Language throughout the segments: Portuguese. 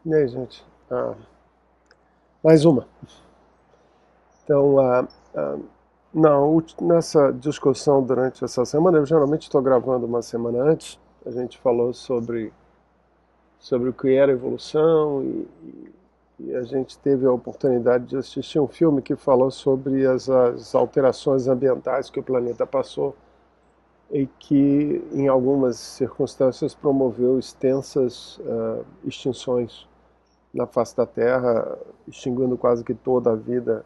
E aí, gente? Mais uma. Então, nessa discussão durante essa semana, eu geralmente estou gravando uma semana antes, a gente falou sobre o que era evolução e a gente teve a oportunidade de assistir um filme que falou sobre as alterações ambientais que o planeta passou e que, em algumas circunstâncias, promoveu extensas extinções na face da Terra, extinguindo quase que toda a vida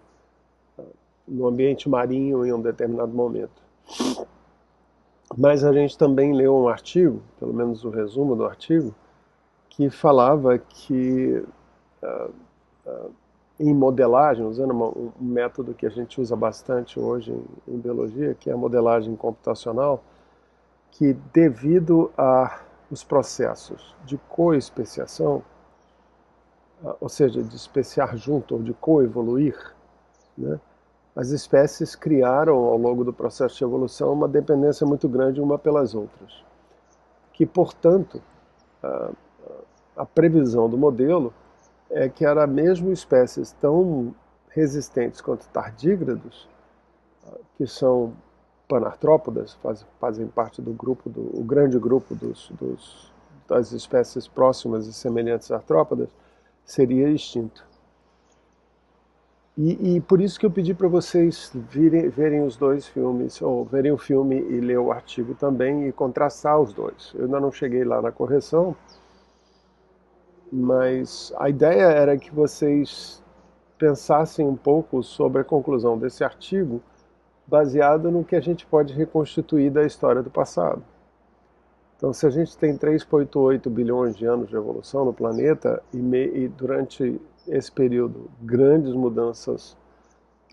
no ambiente marinho em um determinado momento. Mas a gente também leu um artigo, pelo menos o resumo do artigo, que falava que em modelagem, usando um método que a gente usa bastante hoje em biologia, que é a modelagem computacional, que devido a os processos de coespeciação, ou seja, de especiar junto ou de coevoluir, né, as espécies criaram ao longo do processo de evolução uma dependência muito grande uma pelas outras, que, portanto, a previsão do modelo é que era mesmo espécies tão resistentes quanto tardígrados, que são panartrópodas, fazem parte do grupo, o grande grupo das espécies próximas e semelhantes a artrópodas, seria extinto. E por isso que eu pedi para vocês verem os dois filmes, ou verem o filme e ler o artigo também e contrastar os dois. Eu ainda não cheguei lá na correção, mas a ideia era que vocês pensassem um pouco sobre a conclusão desse artigo, baseado no que a gente pode reconstituir da história do passado. Então, se a gente tem 3,8 bilhões de anos de evolução no planeta e durante esse período grandes mudanças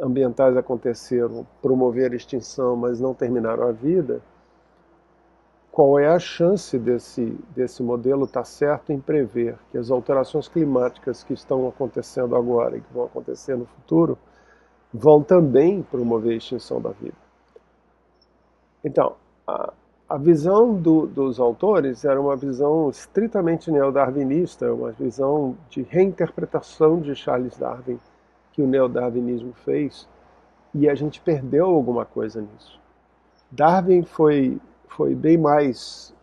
ambientais aconteceram, promoveram a extinção, mas não terminaram a vida, qual é a chance desse modelo estar certo em prever que as alterações climáticas que estão acontecendo agora e que vão acontecer no futuro vão também promover a extinção da vida? Então, a visão dos autores era uma visão estritamente neodarwinista, uma visão de reinterpretação de Charles Darwin que o neodarwinismo fez, e a gente perdeu alguma coisa nisso. Darwin foi bem mais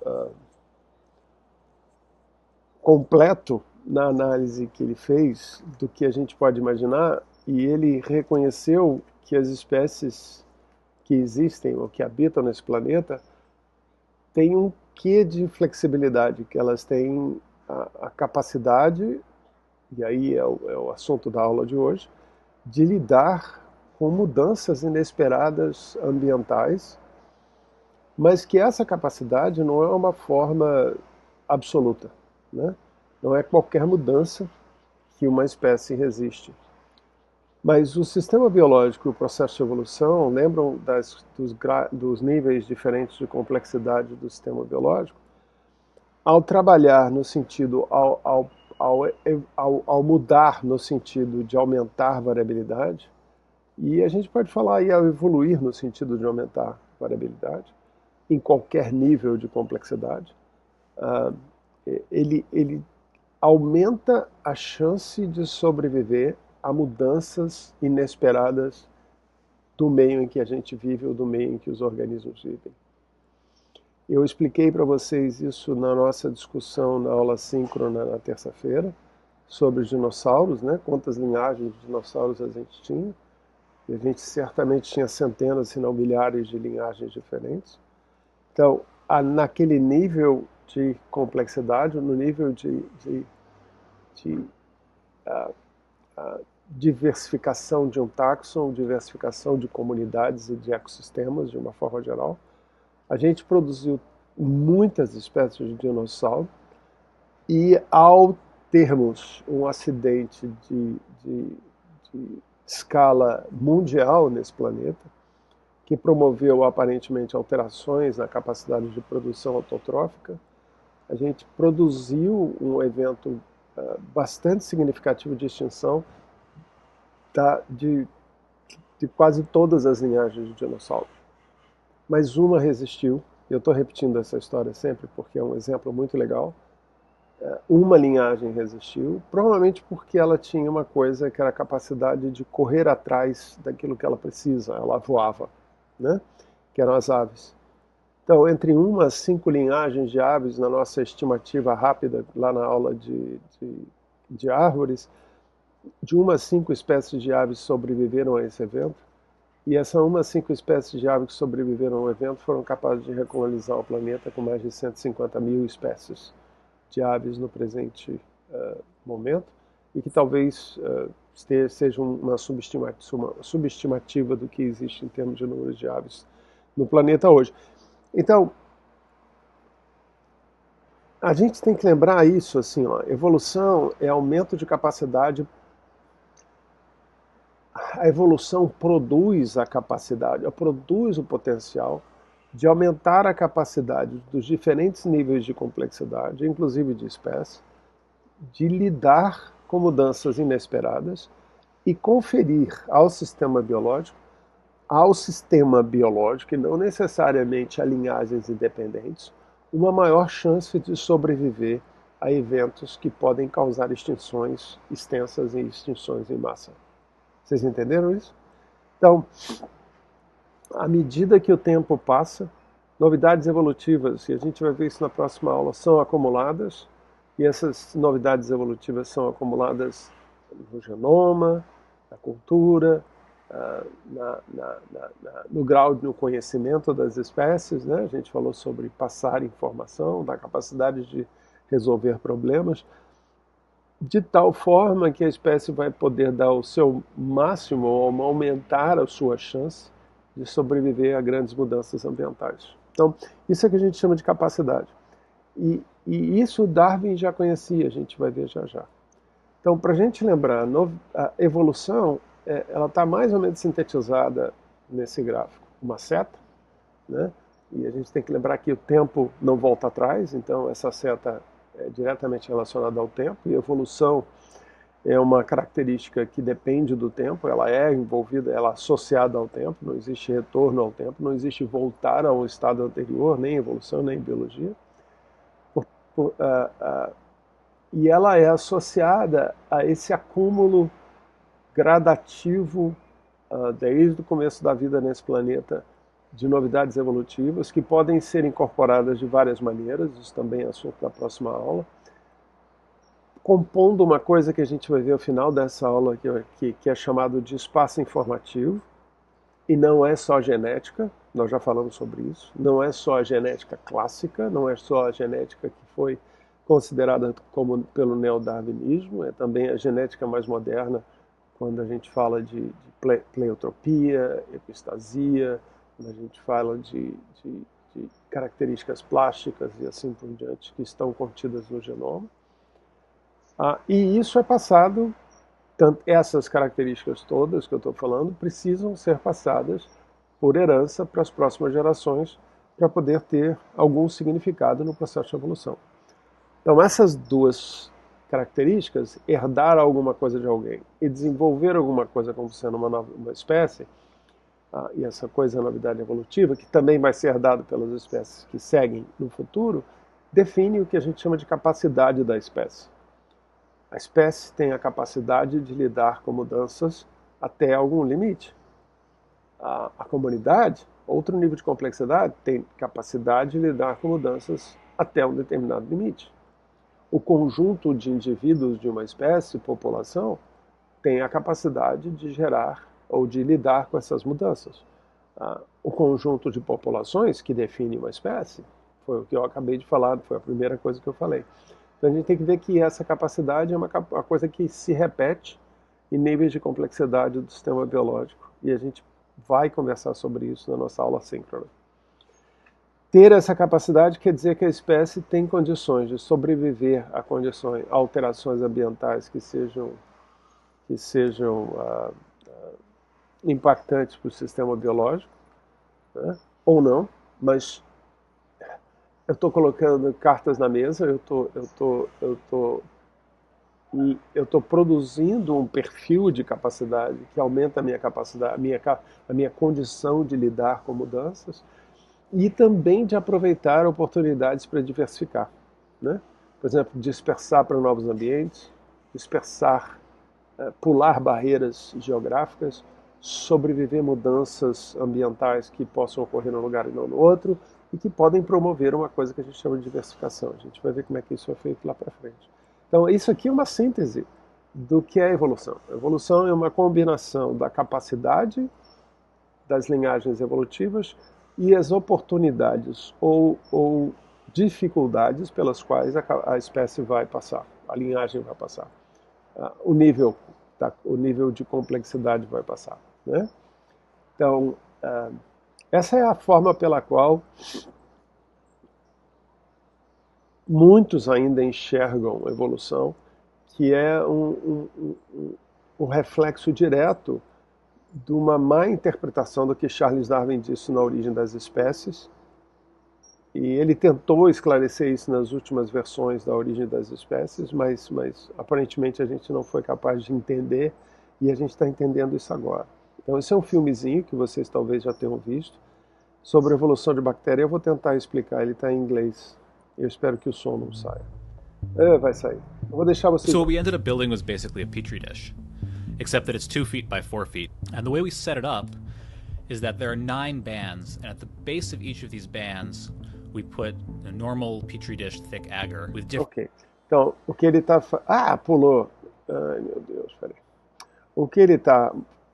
completo na análise que ele fez do que a gente pode imaginar, e ele reconheceu que as espécies que existem ou que habitam nesse planeta têm um quê de flexibilidade, que elas têm a capacidade, e aí é o assunto da aula de hoje, de lidar com mudanças inesperadas ambientais, mas que essa capacidade não é uma forma absoluta, né? Não é qualquer mudança que uma espécie resiste. Mas o sistema biológico e o processo de evolução lembram dos níveis diferentes de complexidade do sistema biológico. Ao trabalhar no sentido, ao mudar no sentido de aumentar variabilidade, e a gente pode falar aí ao evoluir no sentido de aumentar variabilidade, em qualquer nível de complexidade, ele aumenta a chance de sobreviver a mudanças inesperadas do meio em que a gente vive ou do meio em que os organismos vivem. Eu expliquei para vocês isso na nossa discussão na aula síncrona na terça-feira, sobre os dinossauros, né? Quantas linhagens de dinossauros a gente tinha. E a gente certamente tinha centenas, se não milhares de linhagens diferentes. Então, naquele nível de complexidade, no nível de diversificação de um taxon, diversificação de comunidades e de ecossistemas, de uma forma geral, a gente produziu muitas espécies de dinossauro e, ao termos um acidente de escala mundial nesse planeta, que promoveu aparentemente alterações na capacidade de produção autotrófica, a gente produziu um evento bastante significativo de extinção de quase todas as linhagens de dinossauros. Mas uma resistiu. Eu estou repetindo essa história sempre porque é um exemplo muito legal. Uma linhagem resistiu, provavelmente porque ela tinha uma coisa que era a capacidade de correr atrás daquilo que ela precisa, ela voava, né? Que eram as aves. Então, entre 1 a 5 linhagens de aves, na nossa estimativa rápida, lá na aula de árvores, de 1 a 5 espécies de aves sobreviveram a esse evento, e essas 1 a 5 espécies de aves que sobreviveram ao evento foram capazes de recolonizar o planeta com mais de 150 mil espécies de aves no presente momento, e que talvez seja uma subestimativa do que existe em termos de número de aves no planeta hoje. Então, a gente tem que lembrar isso, assim, ó, evolução é aumento de capacidade. A evolução produz a capacidade, produz o potencial de aumentar a capacidade dos diferentes níveis de complexidade, inclusive de espécie, de lidar com mudanças inesperadas e conferir ao sistema biológico, e não necessariamente a linhagens independentes, uma maior chance de sobreviver a eventos que podem causar extinções extensas e extinções em massa. Vocês entenderam isso? Então, à medida que o tempo passa, novidades evolutivas, e a gente vai ver isso na próxima aula, são acumuladas, e essas novidades evolutivas são acumuladas no genoma, na cultura, no grau de conhecimento das espécies, né? A gente falou sobre passar informação, da capacidade de resolver problemas, de tal forma que a espécie vai poder dar o seu máximo ou aumentar a sua chance de sobreviver a grandes mudanças ambientais. Então, isso é que a gente chama de capacidade. E isso Darwin já conhecia, a gente vai ver já já. Então, para a gente lembrar, a evolução ela está mais ou menos sintetizada nesse gráfico. Uma seta, né? E a gente tem que lembrar que o tempo não volta atrás, então essa seta é diretamente relacionada ao tempo, e a evolução é uma característica que depende do tempo, ela é envolvida, ela é associada ao tempo, não existe retorno ao tempo, não existe voltar ao estado anterior, nem em evolução, nem em biologia. E ela é associada a esse acúmulo gradativo, desde o começo da vida nesse planeta, de novidades evolutivas que podem ser incorporadas de várias maneiras, isso também é assunto da próxima aula, compondo uma coisa que a gente vai ver ao final dessa aula, que é chamado de espaço informativo, e não é só genética, nós já falamos sobre isso, não é só a genética clássica, não é só a genética que foi considerada como pelo neodarwinismo, é também a genética mais moderna, quando a gente fala de pleiotropia, epistasia, quando a gente fala de características plásticas e assim por diante, que estão contidas no genoma. E isso é passado, essas características todas que eu estou falando, precisam ser passadas por herança para as próximas gerações, para poder ter algum significado no processo de evolução. Então, essas duas características, herdar alguma coisa de alguém e desenvolver alguma coisa como sendo uma espécie, e essa coisa é a novidade evolutiva, que também vai ser herdada pelas espécies que seguem no futuro, define o que a gente chama de capacidade da espécie. A espécie tem a capacidade de lidar com mudanças até algum limite. A comunidade, outro nível de complexidade, tem capacidade de lidar com mudanças até um determinado limite. O conjunto de indivíduos de uma espécie, população, tem a capacidade de gerar ou de lidar com essas mudanças. O conjunto de populações que define uma espécie, foi o que eu acabei de falar, foi a primeira coisa que eu falei. Então a gente tem que ver que essa capacidade é uma coisa que se repete em níveis de complexidade do sistema biológico, e a gente vai conversar sobre isso na nossa aula síncrona. Ter essa capacidade quer dizer que a espécie tem condições de sobreviver a alterações ambientais que sejam impactantes para o sistema biológico, né? Ou não, mas eu estou colocando cartas na mesa, eu estou produzindo um perfil de capacidade que aumenta a minha capacidade, a minha condição de lidar com mudanças, e também de aproveitar oportunidades para diversificar, né? por exemplo, dispersar para novos ambientes, dispersar, pular barreiras geográficas, sobreviver mudanças ambientais que possam ocorrer num lugar e não no outro, e que podem promover uma coisa que a gente chama de diversificação. A gente vai ver como é que isso é feito lá para frente. Então, isso aqui é uma síntese do que é a evolução. A evolução é uma combinação da capacidade das linhagens evolutivas e as oportunidades ou dificuldades pelas quais a espécie vai passar, a linhagem vai passar, o nível de complexidade vai passar, né? Então, essa é a forma pela qual muitos ainda enxergam a evolução, que é um reflexo direto de uma má interpretação do que Charles Darwin disse na Origem das Espécies. E ele tentou esclarecer isso nas últimas versões da Origem das Espécies, mas aparentemente a gente não foi capaz de entender, e a gente está entendendo isso agora. Então esse é um filmezinho que vocês talvez já tenham visto, sobre a evolução de bactéria. Eu vou tentar explicar, ele está em inglês. Eu espero que o som não saia. Vai sair. Eu vou deixar vocês... So what we ended up building was basically a petri dish, except that it's 2 feet by 4 feet. And the way we set it up is that there are 9 bands, and at the base of each of these bands, we put a normal petri dish thick agar with different... Ok. Então, o que ele está... pulou. Ai, meu Deus, peraí. O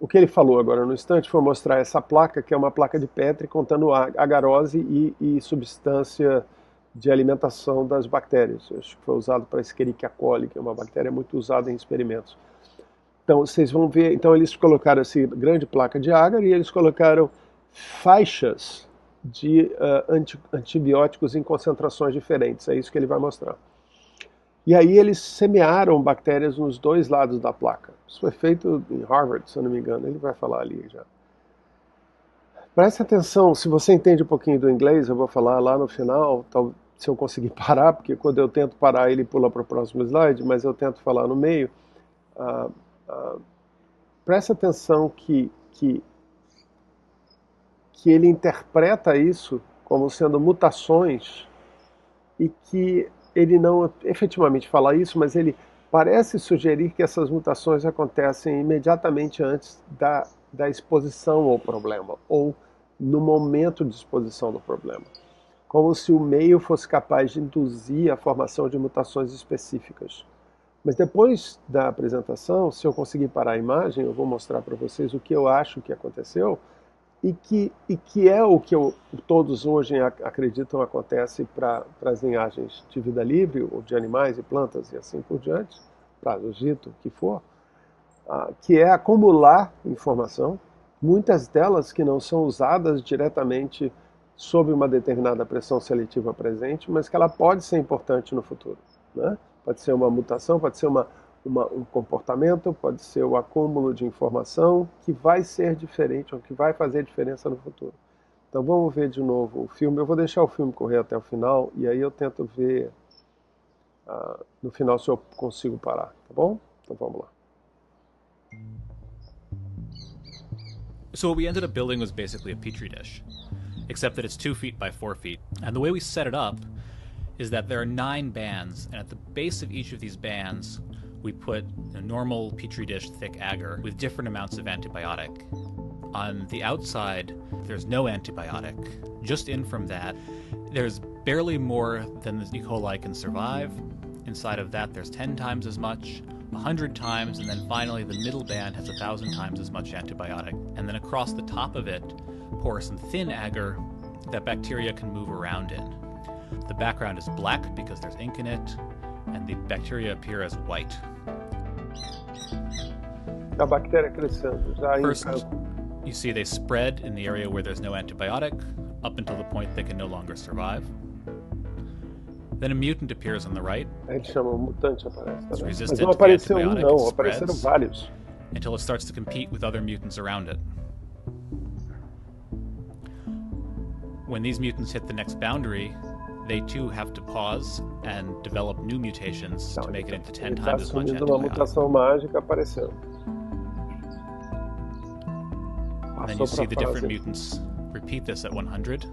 que ele falou agora no instante foi mostrar essa placa, que é uma placa de Petri contendo agarose e substância de alimentação das bactérias. Acho que foi usado para Escherichia coli, que é uma bactéria muito usada em experimentos. Então, vocês vão ver, então eles colocaram essa grande placa de agar e eles colocaram faixas de antibióticos em concentrações diferentes. É isso que ele vai mostrar. E aí eles semearam bactérias nos 2 lados da placa. Isso foi feito em Harvard, se eu não me engano. Ele vai falar ali já. Preste atenção, se você entende um pouquinho do inglês, eu vou falar lá no final, se eu conseguir parar, porque quando eu tento parar ele pula para o próximo slide, mas eu tento falar no meio. Preste atenção que ele interpreta isso como sendo mutações e que ele não efetivamente fala isso, mas ele parece sugerir que essas mutações acontecem imediatamente antes da exposição ao problema, ou no momento de exposição do problema. Como se o meio fosse capaz de induzir a formação de mutações específicas. Mas depois da apresentação, se eu conseguir parar a imagem, eu vou mostrar para vocês o que eu acho que aconteceu e que é o que todos hoje acreditam acontece para as linhagens de vida livre, ou de animais e plantas e assim por diante, para o Egito, o que for, que é acumular informação, muitas delas que não são usadas diretamente sob uma determinada pressão seletiva presente, mas que ela pode ser importante no futuro, né? Pode ser uma mutação, pode ser um comportamento, pode ser o acúmulo de informação que vai ser diferente, ou que vai fazer diferença no futuro. Então vamos ver de novo o filme. Eu vou deixar o filme correr até o final, e aí eu tento ver no final se eu consigo parar, tá bom? Então vamos lá. So what we ended up building was basically a petri dish, except that it's 2 feet by 4 feet. And the way we set it up is that there are 9 bands, and at the base of each of these bands, we put a normal petri dish thick agar with different amounts of antibiotic. On the outside, there's no antibiotic. Just in from that, there's barely more than the E. coli can survive. Inside of that, there's 10 times as much, 100 times, and then finally the middle band has 1,000 times as much antibiotic. And then across the top of it, pour some thin agar that bacteria can move around in. The background is black because there's ink in it, and the bacteria appear as white. A bactéria crescendo, já em First, campo. you see they spread in the area where there's no antibiotic, up until the point they can no longer survive. Then a mutant appears on the right. A gente chama mutante, aparece, tá, né? Mas Resistant não to apareceu um antibiotic, não, it apareceram spreads vários. until it starts to compete with other mutants around it. When these mutants hit the next boundary, they too have to pause and develop new mutations to make it into 10 Ele está times as much assumindo uma antibiotic. mutação mágica aparecendo. And then you see the Passou para a different fase. mutants repeat this at 100.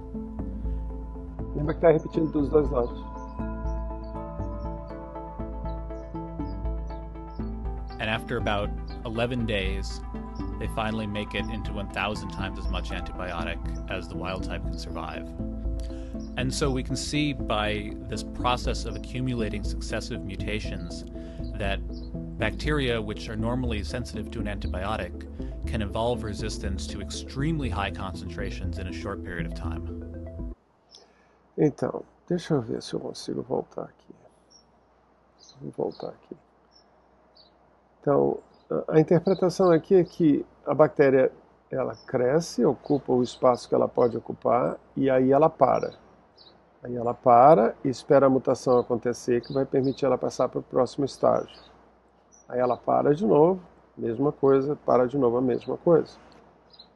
Lembra que está repetindo dos 2 lados. And after about 11 days, they finally make it into 1,000 times as much antibiotic as the wild type can survive. And so we can see by this process of accumulating successive mutations that bacteria, which are normally sensitive to an antibiotic, can evolve resistance to extremely high concentrations in a short period of time. Então, deixa eu ver se eu consigo voltar aqui. Vou voltar aqui. Então, a interpretação aqui é que a bactéria ela cresce, ocupa o espaço que ela pode ocupar e aí ela para. Aí ela para e espera a mutação acontecer, que vai permitir ela passar para o próximo estágio. Aí ela para de novo, mesma coisa, para de novo a mesma coisa.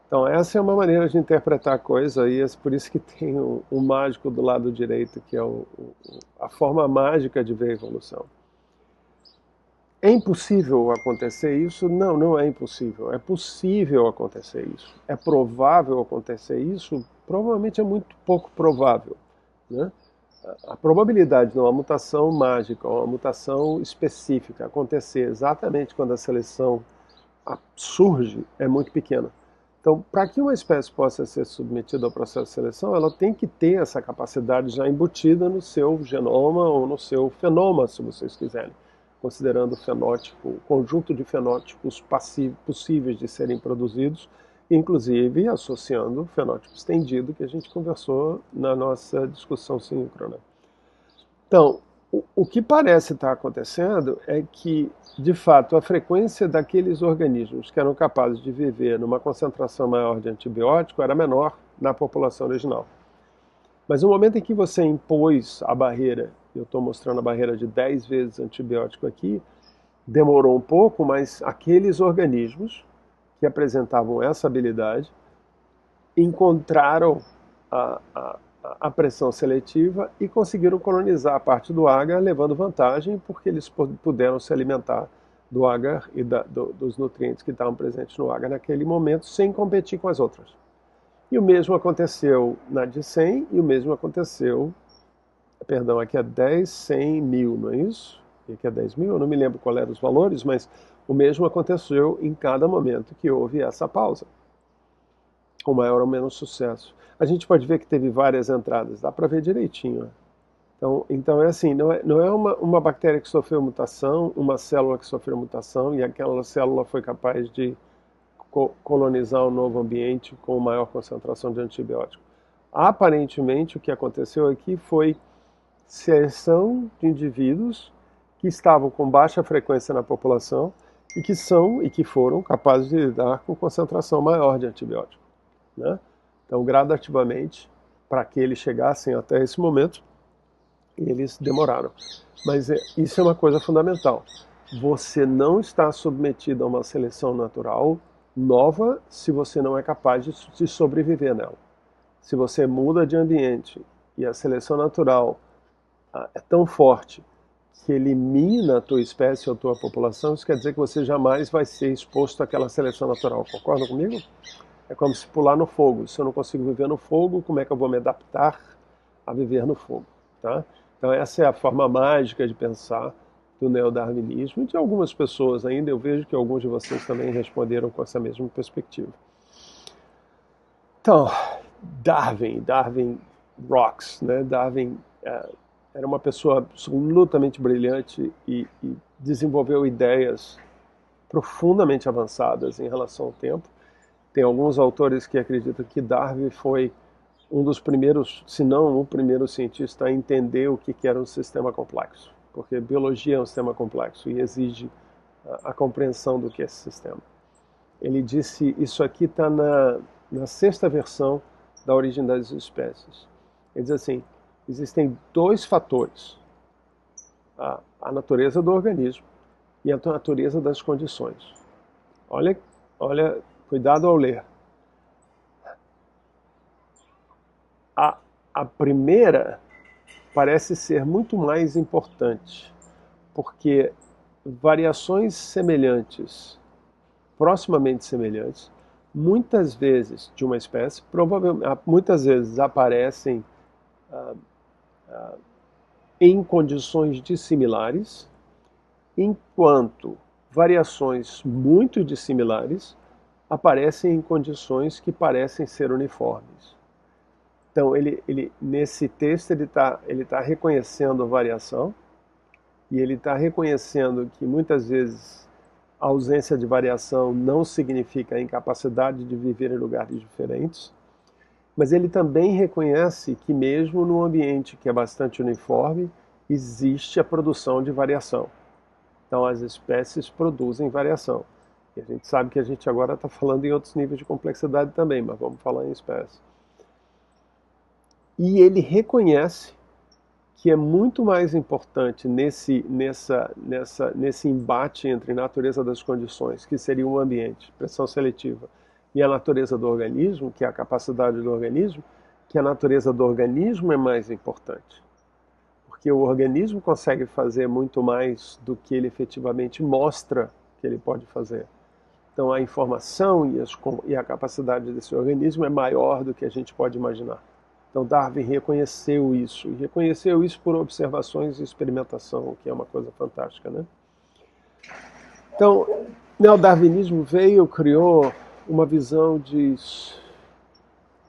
Então essa é uma maneira de interpretar a coisa e é por isso que tem um mágico do lado direito, que é a forma mágica de ver a evolução. É impossível acontecer isso? Não, não é impossível. É possível acontecer isso. É provável acontecer isso? Provavelmente é muito pouco provável, né? A probabilidade de uma mutação mágica, uma mutação específica acontecer exatamente quando a seleção surge é muito pequena. Então, para que uma espécie possa ser submetida ao processo de seleção, ela tem que ter essa capacidade já embutida no seu genoma ou no seu fenoma, se vocês quiserem, considerando o fenótipo, o conjunto de fenótipos possíveis de serem produzidos, inclusive associando o fenótipo estendido que a gente conversou na nossa discussão síncrona. Então, o que parece estar acontecendo é que, de fato, a frequência daqueles organismos que eram capazes de viver numa concentração maior de antibiótico era menor na população original. Mas no momento em que você impôs a barreira, eu estou mostrando a barreira de 10 vezes antibiótico aqui, demorou um pouco, mas aqueles organismos que apresentavam essa habilidade encontraram a pressão seletiva e conseguiram colonizar a parte do agar, levando vantagem porque eles puderam se alimentar do agar e dos nutrientes que estavam presentes no agar naquele momento sem competir com as outras. E o mesmo aconteceu na de 100 e o mesmo aconteceu, perdão, aqui é 10, 100, 1000, não é isso? E aqui é 10 mil, eu não me lembro qual eram os valores, mas o mesmo aconteceu em cada momento que houve essa pausa, com maior ou menos sucesso. A gente pode ver que teve várias entradas, dá para ver direitinho. Então é assim, não é uma bactéria que sofreu mutação, uma célula que sofreu mutação e aquela célula foi capaz de colonizar um novo ambiente com maior concentração de antibiótico. Aparentemente o que aconteceu aqui foi seleção de indivíduos que estavam com baixa frequência na população e que foram capazes de lidar com concentração maior de antibiótico, né? Então, gradativamente, para que eles chegassem até esse momento, eles demoraram. Mas isso é uma coisa fundamental. Você não está submetido a uma seleção natural nova se você não é capaz de sobreviver nela. Se você muda de ambiente e a seleção natural é tão forte que elimina a tua espécie ou a tua população, isso quer dizer que você jamais vai ser exposto àquela seleção natural. Concorda comigo? É como se pular no fogo. Se eu não consigo viver no fogo, como é que eu vou me adaptar a viver no fogo? Tá? Então essa é a forma mágica de pensar do neodarwinismo e de algumas pessoas ainda. Eu vejo que alguns de vocês também responderam com essa mesma perspectiva. Então, Darwin rocks, né? Darwin era uma pessoa absolutamente brilhante e desenvolveu ideias profundamente avançadas em relação ao tempo. Tem alguns autores que acreditam que Darwin foi um dos primeiros, se não o primeiro cientista a entender o que era um sistema complexo, porque biologia é um sistema complexo e exige a compreensão do que é esse sistema. Ele disse, isso aqui está na sexta versão da Origem das Espécies. Ele diz assim, existem dois fatores, a natureza do organismo e a natureza das condições. Olha, cuidado ao ler. A primeira parece ser muito mais importante, porque variações semelhantes, proximamente semelhantes, muitas vezes de uma espécie, muitas vezes aparecem em condições dissimilares, enquanto variações muito dissimilares aparecem em condições que parecem ser uniformes. Então, nesse texto, ele tá reconhecendo a variação, e ele está reconhecendo que muitas vezes a ausência de variação não significa a incapacidade de viver em lugares diferentes, mas ele também reconhece que mesmo num ambiente que é bastante uniforme, existe a produção de variação. Então as espécies produzem variação. E a gente sabe que a gente agora está falando em outros níveis de complexidade também, mas vamos falar em espécies. E ele reconhece que é muito mais importante nesse embate entre natureza das condições, que seria o ambiente, pressão seletiva, e a natureza do organismo, que é a capacidade do organismo, que a natureza do organismo é mais importante. Porque o organismo consegue fazer muito mais do que ele efetivamente mostra que ele pode fazer. Então a informação e a capacidade desse organismo é maior do que a gente pode imaginar. Então Darwin reconheceu isso, e reconheceu isso por observações e experimentação, que é uma coisa fantástica, né? Então, o neodarwinismo criou uma visão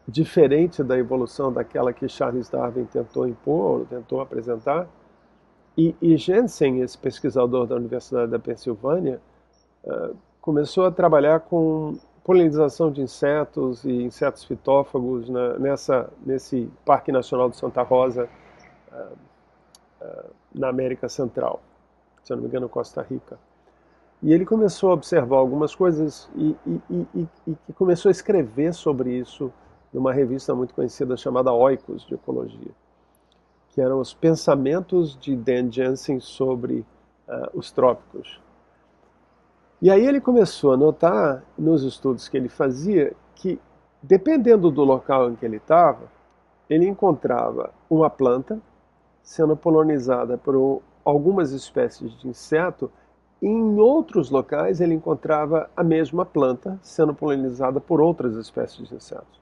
diferente da evolução daquela que Charles Darwin tentou impor, tentou apresentar. E Jensen, esse pesquisador da Universidade da Pensilvânia, começou a trabalhar com polinização de insetos e insetos fitófagos nesse Parque Nacional de Santa Rosa, na América Central, se eu não me engano, Costa Rica. E ele começou a observar algumas coisas e começou a escrever sobre isso numa revista muito conhecida chamada Oikos, de Ecologia, que eram os pensamentos de Dan Jensen sobre os trópicos. E aí ele começou a notar, nos estudos que ele fazia, que dependendo do local em que ele estava, ele encontrava uma planta sendo polinizada por algumas espécies de inseto, e em outros locais ele encontrava a mesma planta sendo polinizada por outras espécies de insetos.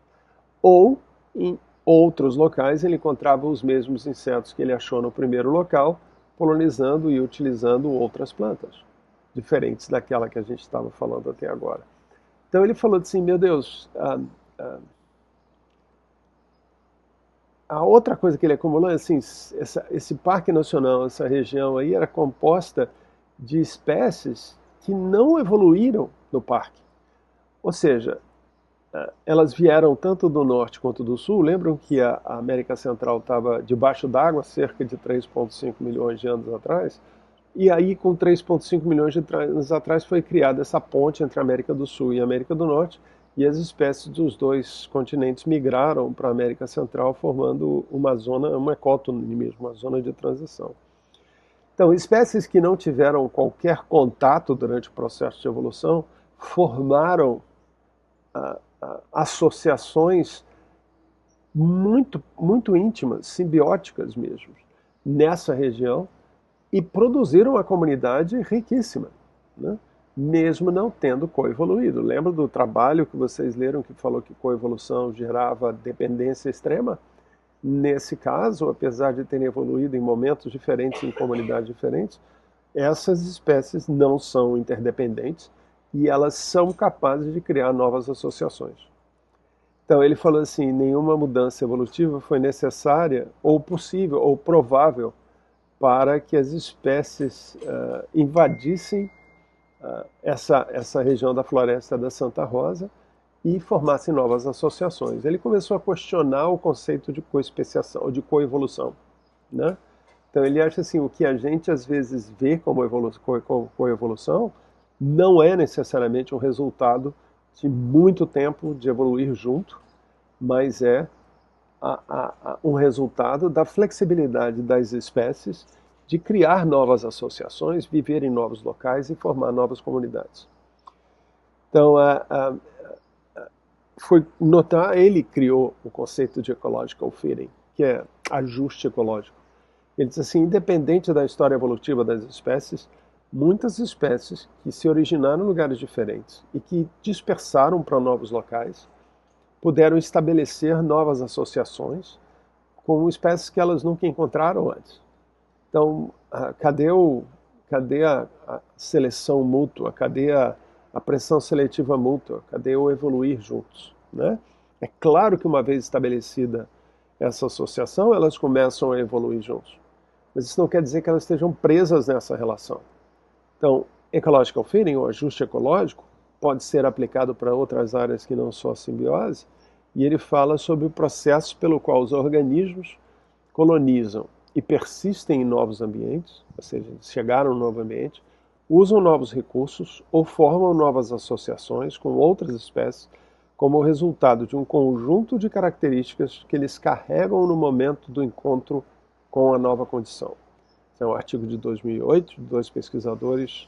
Ou, em outros locais, ele encontrava os mesmos insetos que ele achou no primeiro local, polinizando e utilizando outras plantas, diferentes daquela que a gente estava falando até agora. Então ele falou assim, meu Deus, a outra coisa que ele acumulou, assim, esse parque nacional, essa região aí, era composta de espécies que não evoluíram no parque. Ou seja, elas vieram tanto do norte quanto do sul. Lembram que a América Central estava debaixo d'água cerca de 3,5 milhões de anos atrás? E aí, com 3,5 milhões de anos atrás, foi criada essa ponte entre a América do Sul e a América do Norte, e as espécies dos dois continentes migraram para a América Central, formando uma zona, um ecótone mesmo, uma zona de transição. Então, espécies que não tiveram qualquer contato durante o processo de evolução formaram associações muito, muito íntimas, simbióticas mesmo, nessa região, e produziram uma comunidade riquíssima, né? Mesmo não tendo coevoluído. Lembra do trabalho que vocês leram que falou que coevolução gerava dependência extrema? Nesse caso, apesar de terem evoluído em momentos diferentes, em comunidades diferentes, essas espécies não são interdependentes e elas são capazes de criar novas associações. Então ele falou assim, nenhuma mudança evolutiva foi necessária, ou possível, ou provável, para que as espécies invadissem essa região da floresta da Santa Rosa e formassem novas associações. Ele começou a questionar o conceito de coespeciação, ou de coevolução, né? Então ele acha assim, o que a gente às vezes vê como coevolução não é necessariamente um resultado de muito tempo de evoluir junto, mas é um resultado da flexibilidade das espécies de criar novas associações, viver em novos locais e formar novas comunidades. Então, foi notar, ele criou o conceito de ecological fitting, que é ajuste ecológico. Ele diz assim, independente da história evolutiva das espécies, muitas espécies que se originaram em lugares diferentes e que dispersaram para novos locais, puderam estabelecer novas associações com espécies que elas nunca encontraram antes. Então, cadê Cadê a seleção mútua? Cadê a pressão seletiva mútua? Cadê o evoluir juntos? Né? É claro que uma vez estabelecida essa associação, elas começam a evoluir juntos. Mas isso não quer dizer que elas estejam presas nessa relação. Então, ecological fitting, o ajuste ecológico, pode ser aplicado para outras áreas que não só a simbiose, e ele fala sobre o processo pelo qual os organismos colonizam e persistem em novos ambientes, ou seja, eles chegaram no novo ambiente, usam novos recursos ou formam novas associações com outras espécies como resultado de um conjunto de características que eles carregam no momento do encontro com a nova condição. Esse é um artigo de 2008, de dois pesquisadores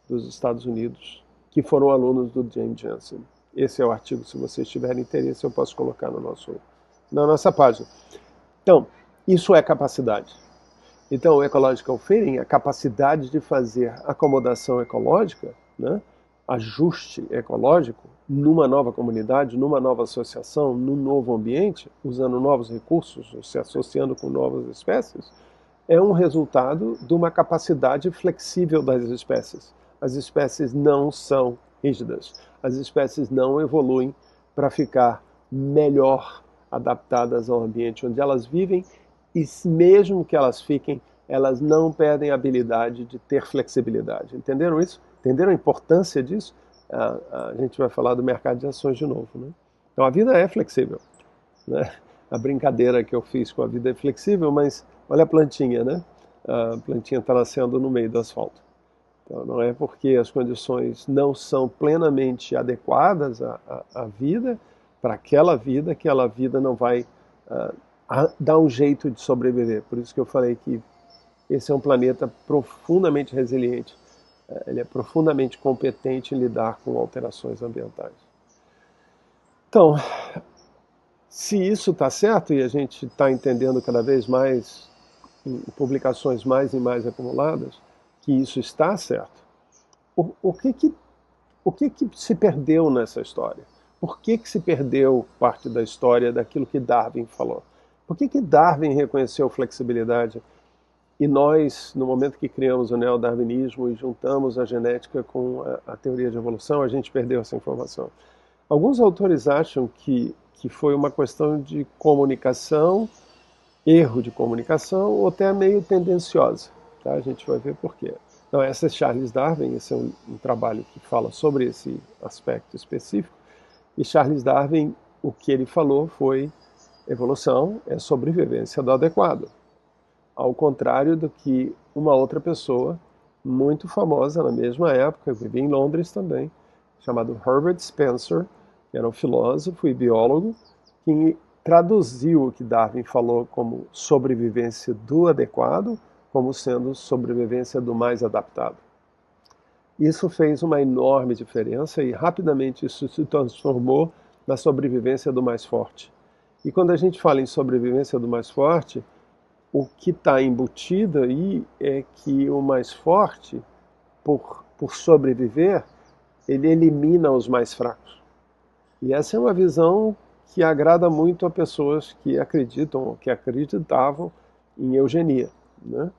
dos Estados Unidos, que foram alunos do James Jansen. Esse é o artigo, se vocês tiverem interesse, eu posso colocar na nossa página. Então, isso é capacidade. Então, o ecological fitting, a capacidade de fazer acomodação ecológica, né, ajuste ecológico, numa nova comunidade, numa nova associação, num novo ambiente, usando novos recursos, se associando com novas espécies, é um resultado de uma capacidade flexível das espécies. As espécies não são rígidas. As espécies não evoluem para ficar melhor adaptadas ao ambiente onde elas vivem, e mesmo que elas fiquem, elas não perdem a habilidade de ter flexibilidade. Entenderam isso? Entenderam a importância disso? A gente vai falar do mercado de ações de novo, né? Então a vida é flexível, né? A brincadeira que eu fiz com a vida é flexível, mas olha a plantinha, né? A plantinha está nascendo no meio do asfalto. Então não é porque as condições não são plenamente adequadas à vida, para aquela vida, que aquela vida não vai dar um jeito de sobreviver. Por isso que eu falei que esse é um planeta profundamente resiliente. Ele é profundamente competente em lidar com alterações ambientais. Então, se isso está certo, e a gente está entendendo cada vez mais, em publicações mais e mais acumuladas, que isso está certo, o que se perdeu nessa história? Por que se perdeu parte da história daquilo que Darwin falou? Por que Darwin reconheceu flexibilidade e nós, no momento que criamos o neodarwinismo e juntamos a genética com a teoria de evolução, a gente perdeu essa informação? Alguns autores acham que foi uma questão de comunicação, erro de comunicação, ou até meio tendenciosa. Tá? A gente vai ver por quê. Então, essa é Charles Darwin, esse é um trabalho que fala sobre esse aspecto específico. E Charles Darwin, o que ele falou foi: evolução é sobrevivência do adequado. Ao contrário do que uma outra pessoa, muito famosa na mesma época, vivia em Londres também, chamado Herbert Spencer, que era um filósofo e biólogo, que traduziu o que Darwin falou como sobrevivência do adequado, como sendo sobrevivência do mais adaptado. Isso fez uma enorme diferença e rapidamente isso se transformou na sobrevivência do mais forte. E quando a gente fala em sobrevivência do mais forte, o que está embutido aí é que o mais forte, por sobreviver, ele elimina os mais fracos. E essa é uma visão que agrada muito a pessoas que acreditam ou que acreditavam em eugenia, né?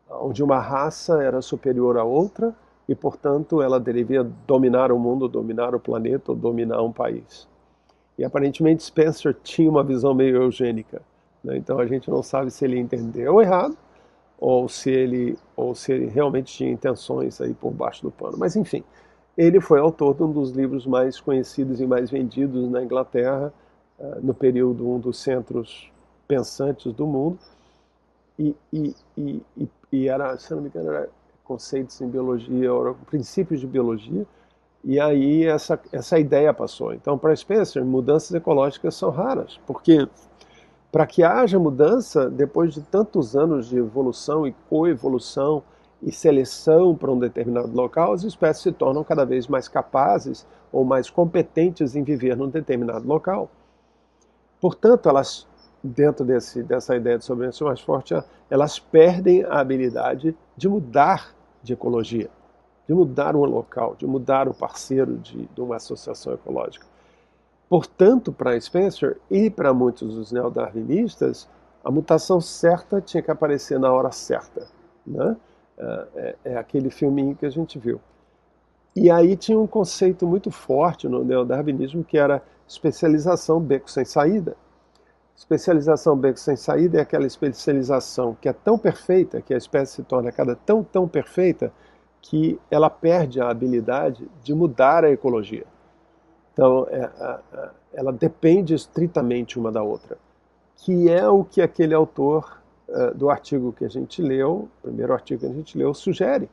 Onde uma raça era superior à outra e, portanto, ela deveria dominar o mundo, dominar o planeta ou dominar um país. E aparentemente Spencer tinha uma visão meio eugênica, né? Então a gente não sabe se ele entendeu errado ou se ele realmente tinha intenções aí por baixo do pano. Mas enfim, ele foi autor de um dos livros mais conhecidos e mais vendidos na Inglaterra, no período um dos centros pensantes do mundo, e era, se não me engano, era conceitos em biologia, princípios de biologia, e aí essa ideia passou. Então, para Spencer, mudanças ecológicas são raras, porque para que haja mudança, depois de tantos anos de evolução e coevolução e seleção para um determinado local, as espécies se tornam cada vez mais capazes ou mais competentes em viver num determinado local. Portanto, elas, dentro dessa ideia de sobrevivência mais forte, elas perdem a habilidade de mudar de ecologia, de mudar um local, de mudar o parceiro de uma associação ecológica. Portanto, para Spencer e para muitos dos neodarwinistas, a mutação certa tinha que aparecer na hora certa, né? É aquele filminho que a gente viu. E aí tinha um conceito muito forte no neodarwinismo que era especialização beco sem saída. Especialização beco sem saída é aquela especialização que é tão perfeita, que a espécie se torna tão perfeita, que ela perde a habilidade de mudar a ecologia. Então, ela depende estritamente uma da outra, que é o que aquele autor do artigo que a gente leu, o primeiro artigo que a gente leu, sugere.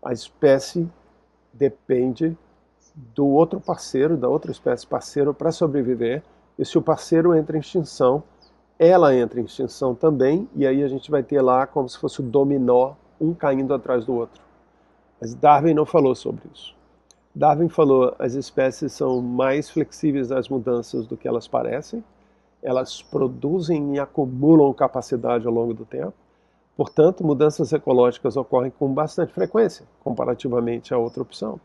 A espécie depende do outro parceiro, da outra espécie parceiro para sobreviver, e se o parceiro entra em extinção, ela entra em extinção também, e aí a gente vai ter lá como se fosse o dominó, um caindo atrás do outro. Mas Darwin não falou sobre isso. Darwin falou as espécies são mais flexíveis às mudanças do que elas parecem, elas produzem e acumulam capacidade ao longo do tempo, portanto, mudanças ecológicas ocorrem com bastante frequência, comparativamente à outra opção.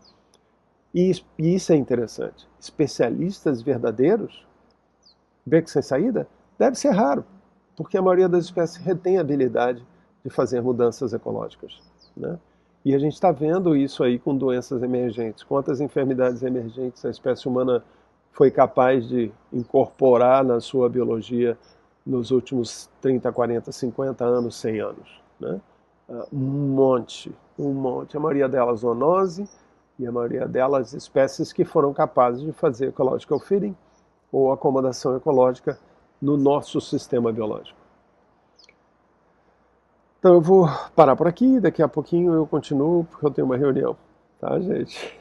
E isso é interessante. Especialistas verdadeiros, beco sem saída, deve ser raro, porque a maioria das espécies retém a habilidade de fazer mudanças ecológicas, né? E a gente está vendo isso aí com doenças emergentes. Quantas enfermidades emergentes a espécie humana foi capaz de incorporar na sua biologia nos últimos 30, 40, 50 anos, 100 anos, né? Um monte. A maioria delas zoonose e a maioria delas espécies que foram capazes de fazer ecological feeding ou acomodação ecológica no nosso sistema biológico. Então eu vou parar por aqui, daqui a pouquinho eu continuo, porque eu tenho uma reunião, tá, gente?